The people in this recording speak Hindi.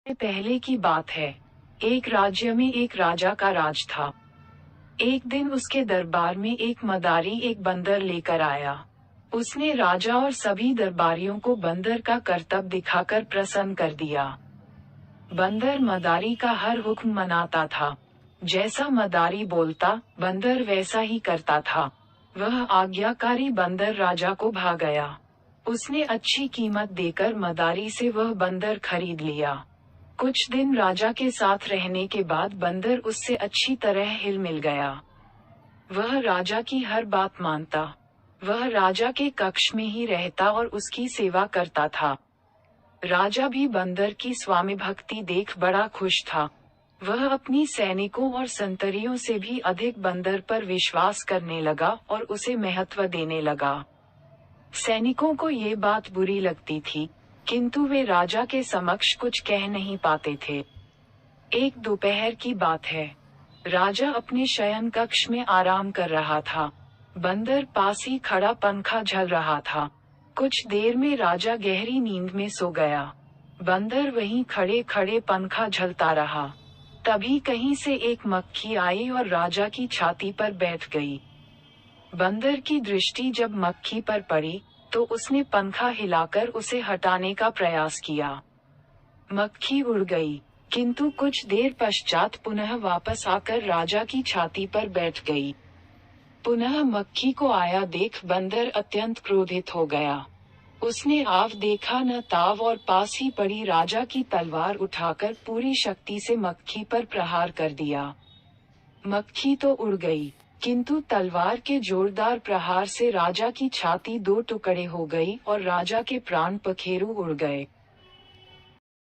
पहले की बात है। एक राज्य में एक राजा का राज था। एक दिन उसके दरबार में एक मदारी एक बंदर लेकर आया। उसने राजा और सभी दरबारियों को बंदर का करतब दिखाकर प्रसन्न कर दिया। बंदर मदारी का हर हुक्म मनाता था। जैसा मदारी बोलता, बंदर वैसा ही करता था। वह आज्ञाकारी बंदर राजा को भा गया। उसने अच्छी कीमत देकर मदारी से वह बंदर खरीद लिया। कुछ दिन राजा के साथ रहने के बाद बंदर उससे अच्छी तरह हिल मिल गया। वह राजा की हर बात मानता। वह राजा के कक्ष में ही रहता और उसकी सेवा करता था। राजा भी बंदर की स्वामी भक्ति देख बड़ा खुश था। वह अपनी सैनिकों और संतरियों से भी अधिक बंदर पर विश्वास करने लगा और उसे महत्व देने लगा। सैनिकों को ये बात बुरी लगती थी, किंतु वे राजा के समक्ष कुछ कह नहीं पाते थे। एक दोपहर की बात है। राजा अपने शयन कक्ष में आराम कर रहा था। बंदर पास ही खड़ा पंखा झल रहा था। कुछ देर में राजा गहरी नींद में सो गया। बंदर वहीं खड़े खड़े पंखा झलता रहा। तभी कहीं से एक मक्खी आई और राजा की छाती पर बैठ गई। बंदर की दृष्टि जब मक्खी पर पड़ी, तो उसने पंखा हिलाकर उसे हटाने का प्रयास किया। मक्खी उड़ गई, किंतु कुछ देर पश्चात पुनः वापस आकर राजा की छाती पर बैठ गई। पुनः मक्खी को आया देख बंदर अत्यंत क्रोधित हो गया। उसने आव देखा न ताव और पास ही पड़ी राजा की तलवार उठाकर पूरी शक्ति से मक्खी पर प्रहार कर दिया। मक्खी तो उड़ गई, किंतु तलवार के जोरदार प्रहार से राजा की छाती दो टुकड़े हो गई और राजा के प्राण पखेरु उड़ गए।